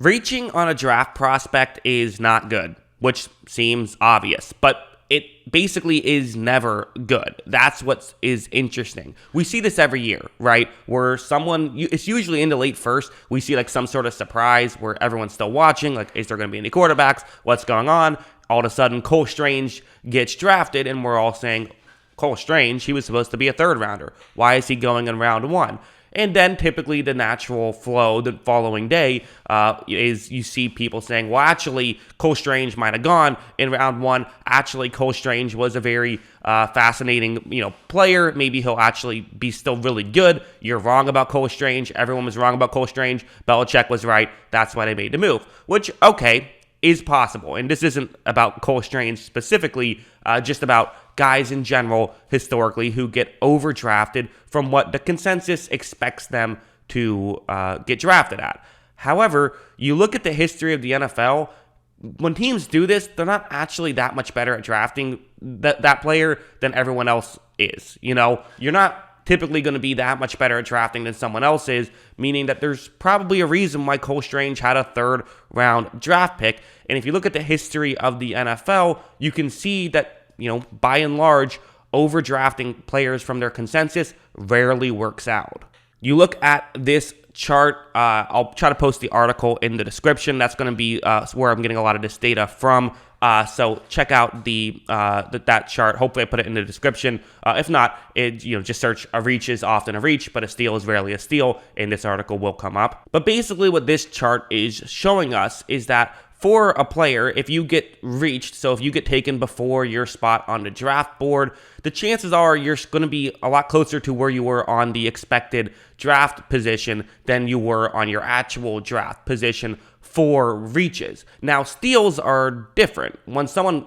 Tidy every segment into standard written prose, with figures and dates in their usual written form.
Reaching on a draft prospect is not good, which seems obvious, but it basically is never good. That's what is interesting. We see this every year, right? Where it's usually in the late first, we see like some sort of surprise where everyone's still watching, like, is there going to be any quarterbacks? What's going on? All of a sudden, Cole Strange gets drafted, and we're all saying, Cole Strange, he was supposed to be a third rounder. Why is he going in round one? And then typically the natural flow the following day is you see people saying, well, actually, Cole Strange might have gone in round one. Actually, Cole Strange was a very fascinating, player. Maybe he'll actually be still really good. You're wrong about Cole Strange. Everyone was wrong about Cole Strange. Belichick was right. That's why they made the move, which, okay, is possible. And this isn't about Cole Strange specifically, just about guys in general, historically, who get overdrafted from what the consensus expects them to get drafted at. However, you look at the history of the NFL, when teams do this, they're not actually that much better at drafting that player than everyone else is. You're not typically going to be that much better at drafting than someone else is, meaning that there's probably a reason why Cole Strange had a third round draft pick. And if you look at the history of the NFL, you can see that, by and large, overdrafting players from their consensus rarely works out. You look at this chart, I'll try to post the article in the description. That's going to be where I'm getting a lot of this data from. So check out that chart. Hopefully I put it in the description. If not, just search a reach is often a reach, but a steal is rarely a steal, and this article will come up. But basically what this chart is showing us is that for a player, if you get reached, so if you get taken before your spot on the draft board, the chances are you're going to be a lot closer to where you were on the expected draft position than you were on your actual draft position for reaches. Now, steals are different. When someone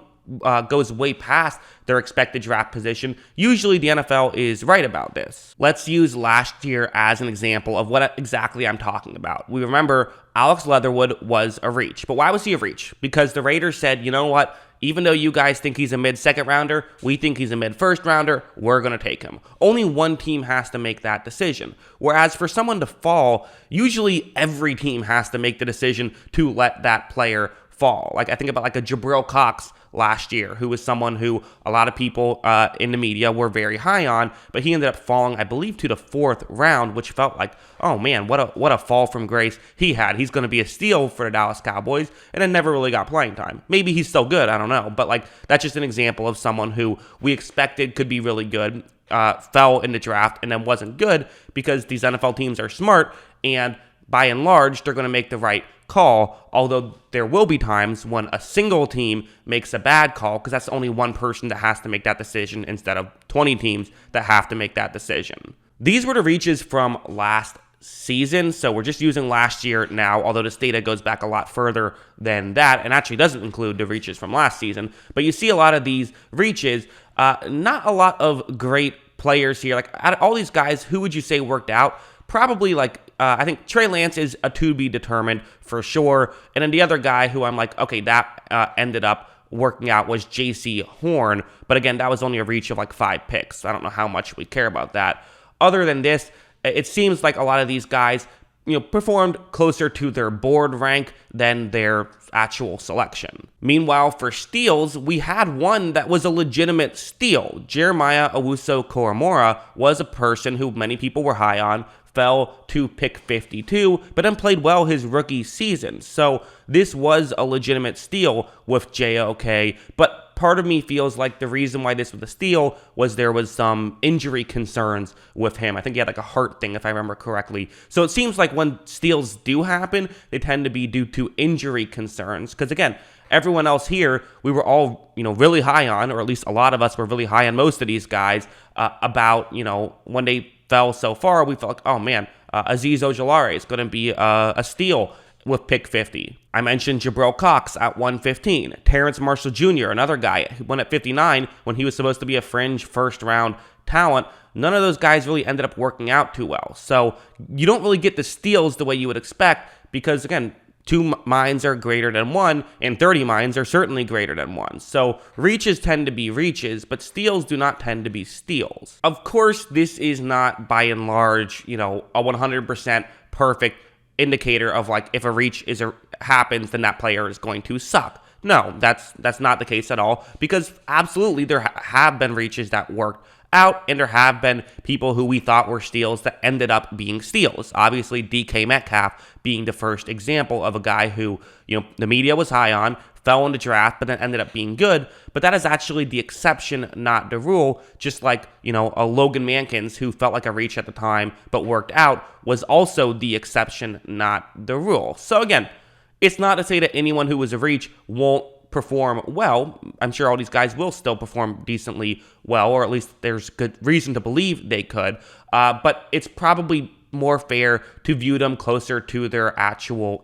goes way past their expected draft position, usually the NFL is right about this. Let's use last year as an example of what exactly I'm talking about. We remember Alex Leatherwood was a reach. But why was he a reach? Because the Raiders said, you know what? Even though you guys think he's a mid-second rounder, we think he's a mid-first rounder, we're going to take him. Only one team has to make that decision. Whereas for someone to fall, usually every team has to make the decision to let that player fall. Like I think about like a Jabril Cox last year, who was someone who a lot of people in the media were very high on, but he ended up falling, I believe, to the fourth round, which felt like, oh man, what a fall from grace he had. He's going to be a steal for the Dallas Cowboys, and then never really got playing time. Maybe he's still good, I don't know, but like that's just an example of someone who we expected could be really good, fell in the draft, and then wasn't good because these NFL teams are smart, and by and large, they're going to make the right call, although there will be times when a single team makes a bad call because that's only one person that has to make that decision instead of 20 teams that have to make that decision. These were the reaches from last season, so we're just using last year now, although this data goes back a lot further than that and actually doesn't include the reaches from last season. But you see a lot of these reaches, not a lot of great players here. Like out of all these guys, who would you say worked out? Probably like I think Trey Lance is a to be determined for sure. And then the other guy who I'm like, okay, that ended up working out was J.C. Horn. But again, that was only a reach of like 5 picks. I don't know how much we care about that. Other than this, it seems like a lot of these guys, performed closer to their board rank than their actual selection. Meanwhile, for steals, we had one that was a legitimate steal. Jeremiah Owusu-Koramoah was a person who many people were high on, fell to pick 52, but then played well his rookie season. So this was a legitimate steal with JOK, but part of me feels like the reason why this was a steal was there was some injury concerns with him. I think he had like a heart thing, if I remember correctly. So it seems like when steals do happen, they tend to be due to injury concerns. Because again, everyone else here, we were all, really high on, or at least a lot of us were really high on most of these guys about, when they fell so far, we felt like, oh man, Azeez Ojulari is going to be a steal with pick 50. I mentioned Jabril Cox at 115. Terrence Marshall Jr., another guy who went at 59 when he was supposed to be a fringe first-round talent. None of those guys really ended up working out too well. So you don't really get the steals the way you would expect because, again, 2 minds are greater than 1, and 30 minds are certainly greater than 1. So reaches tend to be reaches, but steals do not tend to be steals. Of course, this is not, by and large, a 100% perfect indicator of like if a reach happens, then that player is going to suck. No, that's not the case at all, because absolutely there have been reaches that worked out, and there have been people who we thought were steals that ended up being steals. Obviously, DK Metcalf being the first example of a guy who, the media was high on, fell in the draft, but then ended up being good. But that is actually the exception, not the rule. Just like, a Logan Mankins, who felt like a reach at the time, but worked out, was also the exception, not the rule. So again, it's not to say that anyone who was a reach won't perform well. I'm sure all these guys will still perform decently well, or at least there's good reason to believe they could. But it's probably more fair to view them closer to their actual,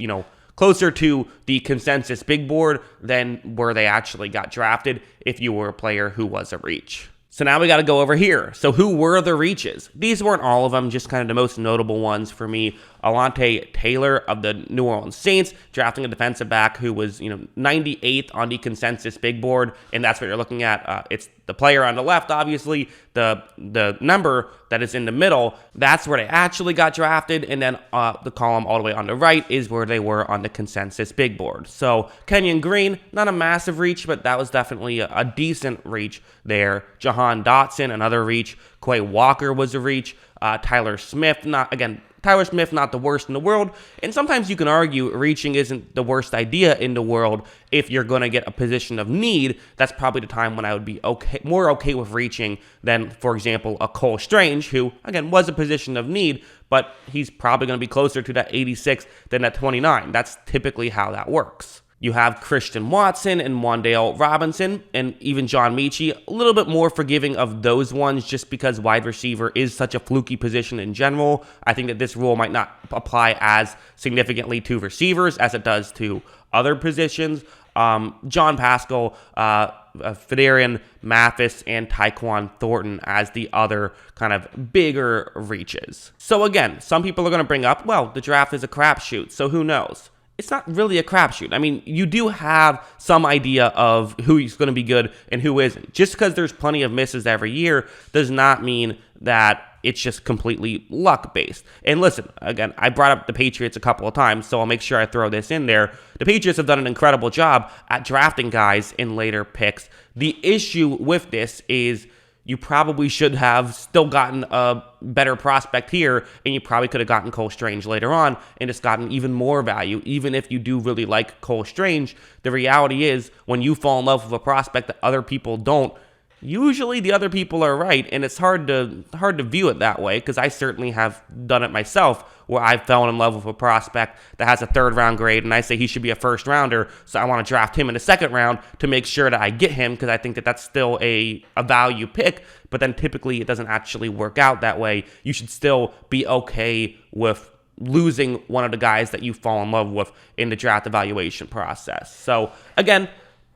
closer to the consensus big board than where they actually got drafted if you were a player who was a reach. So now we got to go over here. So who were the reaches? These weren't all of them, just kind of the most notable ones for me. Alontae Taylor of the New Orleans Saints, drafting a defensive back who was, 98th on the consensus big board, and that's what you're looking at. It's the player on the left, obviously, the number that is in the middle, that's where they actually got drafted, and then the column all the way on the right is where they were on the consensus big board. So Kenyon Green, not a massive reach, but that was definitely a decent reach there. Jahan Dotson, another reach. Quay Walker was a reach. Tyler Smith, not the worst in the world, and sometimes you can argue reaching isn't the worst idea in the world. If you're going to get a position of need, that's probably the time when I would be more okay with reaching than, for example, a Cole Strange, who, again, was a position of need, but he's probably going to be closer to that 86 than that 29. That's typically how that works. You have Christian Watson and Wan'Dale Robinson, and even John Mechie, a little bit more forgiving of those ones just because wide receiver is such a fluky position in general. I think that this rule might not apply as significantly to receivers as it does to other positions. John Pascal, Fedarian Mathis, and Tyquan Thornton as the other kind of bigger reaches. So again, some people are going to bring up, well, the draft is a crapshoot, so who knows? It's not really a crapshoot. I mean, you do have some idea of who's going to be good and who isn't. Just because there's plenty of misses every year does not mean that it's just completely luck-based. And listen, again, I brought up the Patriots a couple of times, so I'll make sure I throw this in there. The Patriots have done an incredible job at drafting guys in later picks. The issue with this is you probably should have still gotten a better prospect here, and you probably could have gotten Cole Strange later on and just gotten even more value. Even if you do really like Cole Strange, the reality is when you fall in love with a prospect that other people don't, usually the other people are right, and it's hard to view it that way, because I certainly have done it myself, where I fell in love with a prospect that has a third-round grade, and I say he should be a first-rounder, so I want to draft him in the second round to make sure that I get him, because I think that that's still a value pick, but then typically it doesn't actually work out that way. You should still be okay with losing one of the guys that you fall in love with in the draft evaluation process. So, again,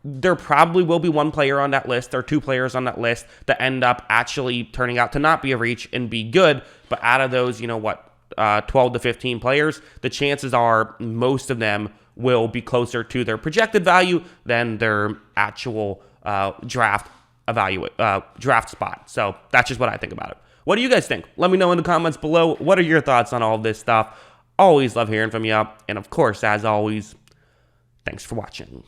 there probably will be one player on that list or two players on that list that end up actually turning out to not be a reach and be good. But out of those, 12 to 15 players, the chances are most of them will be closer to their projected value than their actual draft spot. So that's just what I think about it. What do you guys think? Let me know in the comments below. What are your thoughts on all of this stuff? Always love hearing from you. And of course, as always, thanks for watching.